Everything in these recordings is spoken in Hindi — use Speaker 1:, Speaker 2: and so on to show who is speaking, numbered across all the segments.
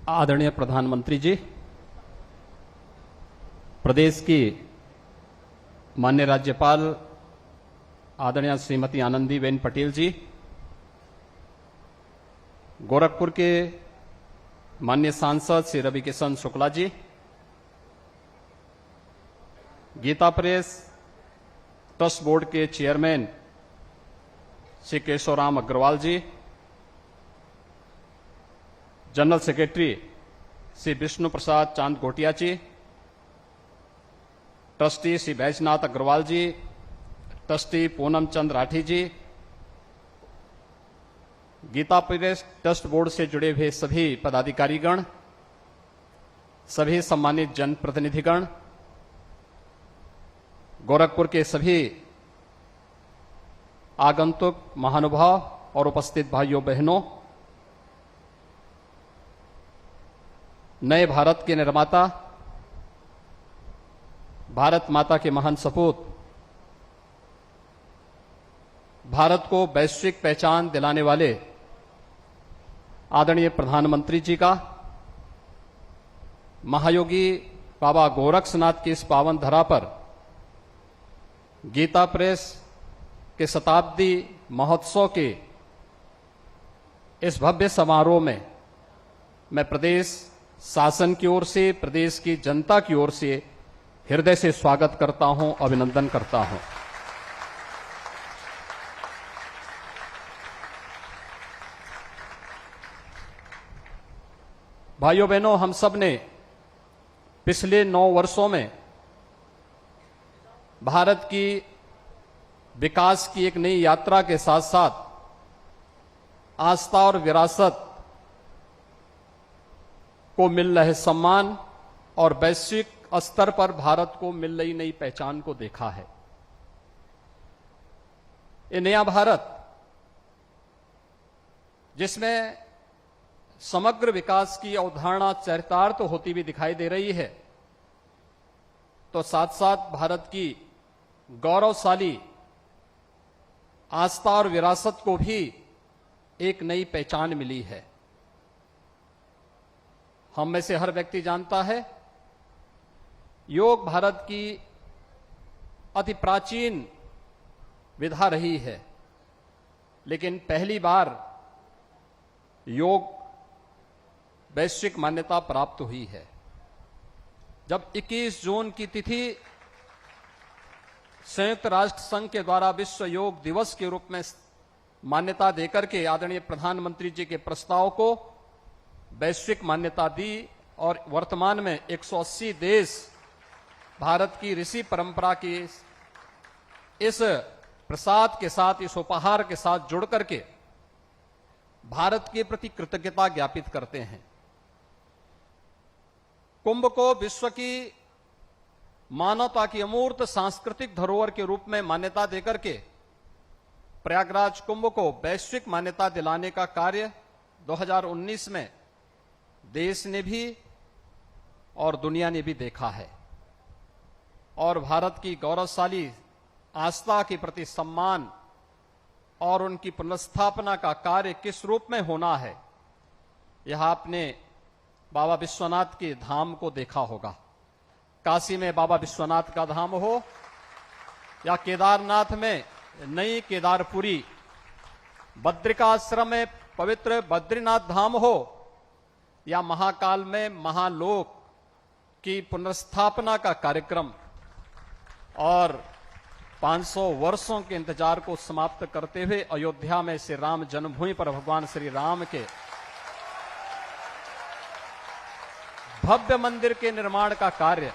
Speaker 1: आदरणीय प्रधानमंत्री जी, प्रदेश की माननीय राज्यपाल आदरणीय श्रीमती आनंदीबेन पटेल जी, गोरखपुर के माननीय सांसद Shri Ravi Kishan Shukla ji, Gita press trust board के चेयरमैन श्री केशवराम अग्रवाल जी, जनरल सेक्रेटरी श्री विष्णु प्रसाद चांद गोटिया जी, ट्रस्टी श्री बैजनाथ अग्रवाल जी, ट्रस्टी पूनम चंद राठी जी, गीता प्रेस ट्रस्ट बोर्ड से जुड़े हुए सभी पदाधिकारीगण, सभी सम्मानित जनप्रतिनिधिगण, गोरखपुर के सभी आगंतुक महानुभाव और उपस्थित भाइयों बहनों, नए भारत के निर्माता, भारत माता के महान सपूत, भारत को वैश्विक पहचान दिलाने वाले आदरणीय प्रधानमंत्री जी का महायोगी बाबा गोरक्षनाथ की इस पावन धरा पर गीता प्रेस के शताब्दी महोत्सव के इस भव्य समारोह में मैं प्रदेश शासन की ओर से, प्रदेश की जनता की ओर से हृदय से स्वागत करता हूं, अभिनंदन करता हूं। भाइयों बहनों, हम सब ने पिछले 9 वर्षों में भारत की विकास की एक नई यात्रा के साथ साथ आस्था और विरासत को मिल रहे सम्मान और वैश्विक स्तर पर भारत को मिल रही नई पहचान को देखा है। ये नया भारत जिसमें समग्र विकास की अवधारणा चरितार्थ होती हुई दिखाई दे रही है, तो साथ साथ भारत की गौरवशाली आस्था और विरासत को भी एक नई पहचान मिली है। हम में से हर व्यक्ति जानता है, योग भारत की अति प्राचीन विधा रही है, लेकिन पहली बार योग वैश्विक मान्यता प्राप्त हुई है जब 21 जून की तिथि संयुक्त राष्ट्र संघ के द्वारा विश्व योग दिवस के रूप में मान्यता देकर के आदरणीय प्रधानमंत्री जी के प्रस्ताव को वैश्विक मान्यता दी और वर्तमान में 180 देश भारत की ऋषि परंपरा की इस प्रसाद के साथ, इस उपहार के साथ जुड़ करके भारत के प्रति कृतज्ञता ज्ञापित करते हैं। कुंभ को विश्व की मानवता की अमूर्त सांस्कृतिक धरोहर के रूप में मान्यता देकर के प्रयागराज कुंभ को वैश्विक मान्यता दिलाने का कार्य 2019 में देश ने भी और दुनिया ने भी देखा है और भारत की गौरवशाली आस्था के प्रति सम्मान और उनकी पुनर्स्थापना का कार्य किस रूप में होना है, यह आपने बाबा विश्वनाथ के धाम को देखा होगा। काशी में बाबा विश्वनाथ का धाम हो या केदारनाथ में नई केदारपुरी, बद्रिकाश्रम में पवित्र बद्रीनाथ धाम हो या महाकाल में महालोक की पुनर्स्थापना का कार्यक्रम और 500 वर्षों के इंतजार को समाप्त करते हुए अयोध्या में श्री राम जन्मभूमि पर भगवान श्री राम के भव्य मंदिर के निर्माण का कार्य,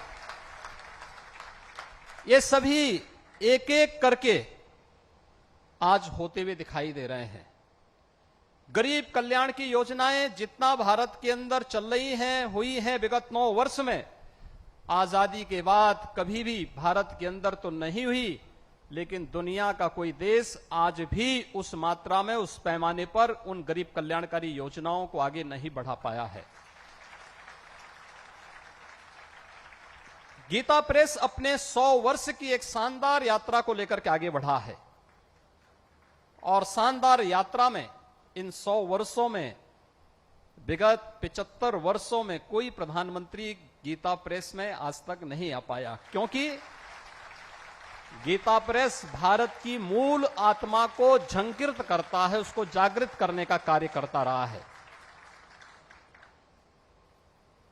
Speaker 1: ये सभी एक एक करके आज होते हुए दिखाई दे रहे हैं। गरीब कल्याण की योजनाएं जितना भारत के अंदर चल रही हैं, हुई हैं विगत 9 वर्ष में, आजादी के बाद कभी भी भारत के अंदर तो नहीं हुई, लेकिन दुनिया का कोई देश आज भी उस मात्रा में, उस पैमाने पर उन गरीब कल्याणकारी योजनाओं को आगे नहीं बढ़ा पाया है। गीता प्रेस अपने 100 वर्ष की एक शानदार यात्रा को लेकर के आगे बढ़ा है और शानदार यात्रा में इन 100 वर्षों में विगत 75 वर्षों में कोई प्रधानमंत्री गीता प्रेस में आज तक नहीं आ पाया, क्योंकि गीता प्रेस भारत की मूल आत्मा को झंकृत करता है, उसको जागृत करने का कार्य करता रहा है।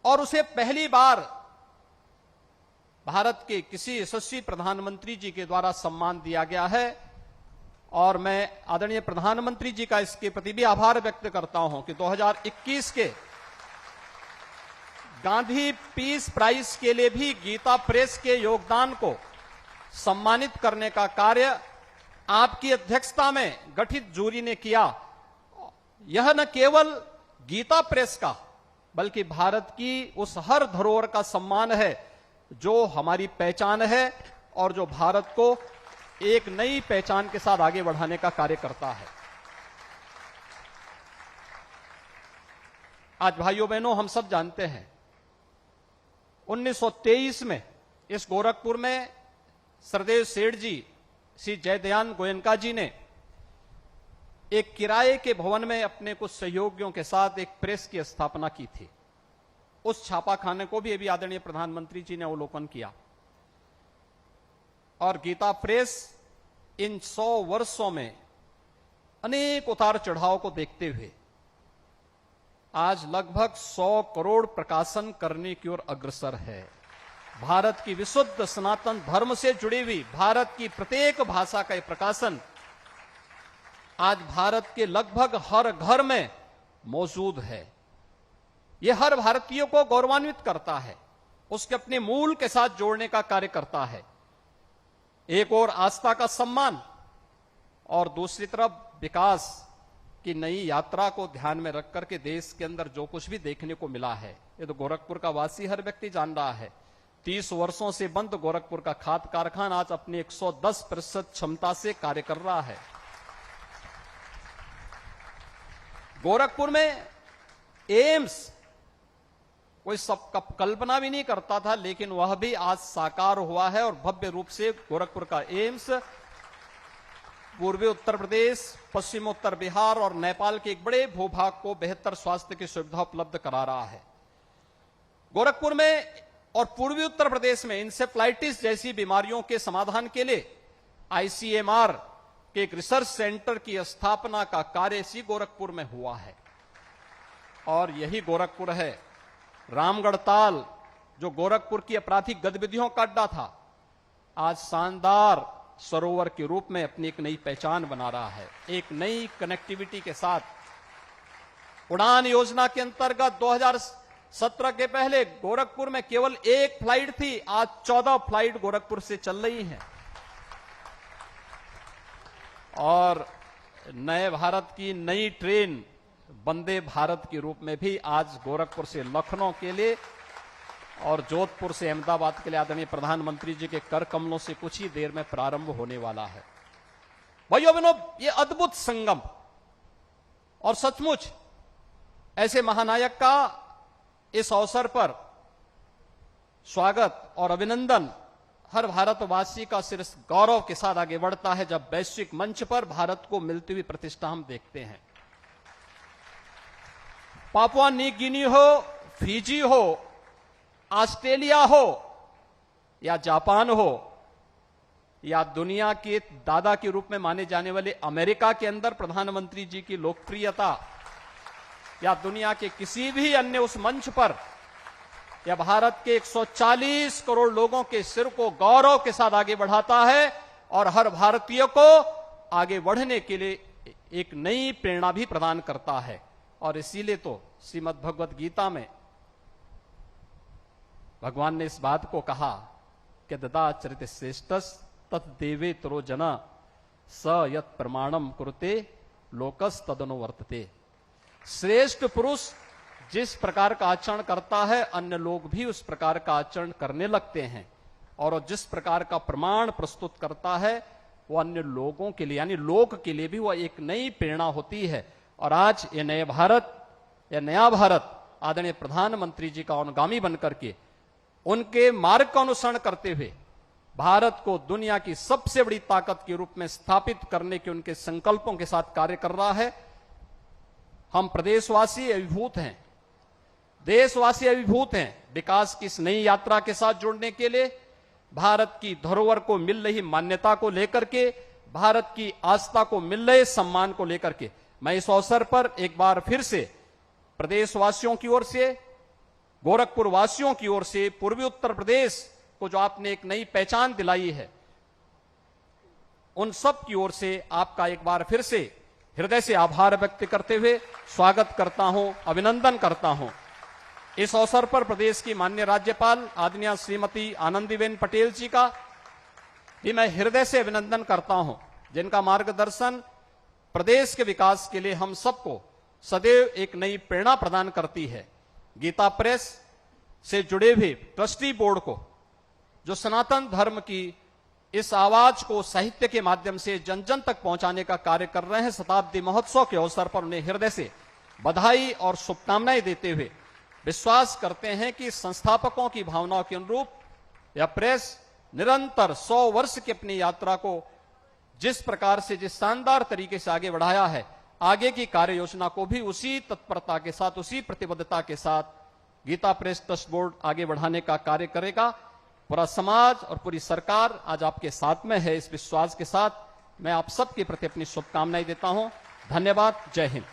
Speaker 1: और उसे पहली बार भारत के किसी यशस्वी प्रधानमंत्री जी के द्वारा सम्मान दिया गया है। और मैं आदरणीय प्रधानमंत्री जी का इसके प्रति भी आभार व्यक्त करता हूं कि 2021 के गांधी पीस प्राइज के लिए भी गीता प्रेस के योगदान को सम्मानित करने का कार्य आपकी अध्यक्षता में गठित जूरी ने किया। यह न केवल गीता प्रेस का बल्कि भारत की उस हर धरोहर का सम्मान है जो हमारी पहचान है और जो भारत को एक नई पहचान के साथ आगे बढ़ाने का कार्य करता है। आज भाइयों बहनों, हम सब जानते हैं 1923 में इस गोरखपुर में सरदेव सेठ जी, श्री जयदयान गोयनका जी ने एक किराए के भवन में अपने कुछ सहयोगियों के साथ एक प्रेस की स्थापना की थी। उस छापाखाने को भी अभी आदरणीय प्रधानमंत्री जी ने अवलोकन किया। और गीता प्रेस इन 100 वर्षों में अनेक उतार चढ़ाव को देखते हुए आज लगभग 100 करोड़ प्रकाशन करने की ओर अग्रसर है। भारत की विशुद्ध सनातन धर्म से जुड़ी हुई भारत की प्रत्येक भाषा का प्रकाशन आज भारत के लगभग हर घर में मौजूद है। यह हर भारतीय को गौरवान्वित करता है, उसके अपने मूल के साथ जोड़ने का कार्य करता है। एक और आस्था का सम्मान और दूसरी तरफ विकास की नई यात्रा को ध्यान में रख करके देश के अंदर जो कुछ भी देखने को मिला है, ये तो गोरखपुर का वासी हर व्यक्ति जान रहा है। 30 वर्षों से बंद गोरखपुर का खाद कारखाना आज अपनी 110% क्षमता से कार्य कर रहा है। गोरखपुर में एम्स कोई सब कल्पना भी नहीं करता था, लेकिन वह भी आज साकार हुआ है और भव्य रूप से गोरखपुर का एम्स पूर्वी उत्तर प्रदेश, पश्चिम उत्तर बिहार और नेपाल के एक बड़े भूभाग को बेहतर स्वास्थ्य की सुविधा उपलब्ध करा रहा है। गोरखपुर में और पूर्वी उत्तर प्रदेश में इंसेफ्लाइटिस जैसी बीमारियों के समाधान के लिए आईसीएमआर के एक रिसर्च सेंटर की स्थापना का कार्य इसी गोरखपुर में हुआ है। और यही गोरखपुर है रामगढ़ ताल, जो गोरखपुर की आपराधिक गतिविधियों का अड्डा था, आज शानदार सरोवर के रूप में अपनी एक नई पहचान बना रहा है। एक नई कनेक्टिविटी के साथ उड़ान योजना के अंतर्गत 2017 के पहले गोरखपुर में केवल एक फ्लाइट थी, आज 14 फ्लाइट गोरखपुर से चल रही हैं। और नए भारत की नई ट्रेन वंदे भारत के रूप में भी आज गोरखपुर से लखनऊ के लिए और जोधपुर से अहमदाबाद के लिए आदरणीय प्रधानमंत्री जी के कर कमलों से कुछ ही देर में प्रारंभ होने वाला है। भाइयों बहनों, ये अद्भुत संगम और सचमुच ऐसे महानायक का इस अवसर पर स्वागत और अभिनंदन हर भारतवासी का सिर गौरव के साथ आगे बढ़ता है जब वैश्विक मंच पर भारत को मिलती हुई प्रतिष्ठा हम देखते हैं। पापुआ न्यू गिनी हो, फिजी हो, ऑस्ट्रेलिया हो या जापान हो या दुनिया के दादा के रूप में माने जाने वाले अमेरिका के अंदर प्रधानमंत्री जी की लोकप्रियता या दुनिया के किसी भी अन्य उस मंच पर या भारत के 140 करोड़ लोगों के सिर को गौरव के साथ आगे बढ़ाता है और हर भारतीय को आगे बढ़ने के लिए एक नई प्रेरणा भी प्रदान करता है। और इसीलिए तो श्रीमद् भगवत गीता में भगवान ने इस बात को कहा कि ददा चरित श्रेष्ठस तत्देवे तरो जना स यत प्रमाणम कुरुते लोकस तदनुवर्तते। श्रेष्ठ पुरुष जिस प्रकार का आचरण करता है, अन्य लोग भी उस प्रकार का आचरण करने लगते हैं और जिस प्रकार का प्रमाण प्रस्तुत करता है वो अन्य लोगों के लिए यानी लोक के लिए भी वह एक नई प्रेरणा होती है। और आज ये नए भारत या नया भारत आदरणीय प्रधानमंत्री जी का अनुगामी बनकर के उनके मार्ग का अनुसरण करते हुए भारत को दुनिया की सबसे बड़ी ताकत के रूप में स्थापित करने के उनके संकल्पों के साथ कार्य कर रहा है। हम प्रदेशवासी अभिभूत हैं, देशवासी अभिभूत हैं विकास की इस नई यात्रा के साथ जुड़ने के लिए, भारत की धरोहर को मिल रही मान्यता को लेकर के, भारत की आस्था को मिल रहे सम्मान को लेकर के मैं इस अवसर पर एक बार फिर से प्रदेशवासियों की ओर से, गोरखपुर वासियों की ओर से, पूर्वी उत्तर प्रदेश को जो आपने एक नई पहचान दिलाई है, उन सब की ओर से आपका एक बार फिर से हृदय से आभार व्यक्त करते हुए स्वागत करता हूं, अभिनंदन करता हूं। इस अवसर पर प्रदेश की माननीय राज्यपाल आदरणीय श्रीमती आनंदीबेन पटेल जी का भी मैं हृदय से अभिनंदन करता हूं, जिनका मार्गदर्शन प्रदेश के विकास के लिए हम सबको सदैव एक नई प्रेरणा प्रदान करती है। गीता प्रेस से जुड़े हुए ट्रस्टी बोर्ड को, जो सनातन धर्म की इस आवाज को साहित्य के माध्यम से जन जन तक पहुंचाने का कार्य कर रहे हैं, शताब्दी महोत्सव के अवसर पर उन्हें हृदय से बधाई और शुभकामनाएं देते हुए विश्वास करते हैं कि संस्थापकों की भावनाओं के अनुरूप यह प्रेस निरंतर 100 वर्ष की अपनी यात्रा को जिस प्रकार से, जिस शानदार तरीके से आगे बढ़ाया है, आगे की कार्य योजना को भी उसी तत्परता के साथ, उसी प्रतिबद्धता के साथ गीता प्रेस ट्रस्ट बोर्ड आगे बढ़ाने का कार्य करेगा। पूरा समाज और पूरी सरकार आज आपके साथ में है। इस विश्वास के साथ मैं आप सबके प्रति अपनी शुभकामनाएं देता हूं। धन्यवाद। जय हिंद।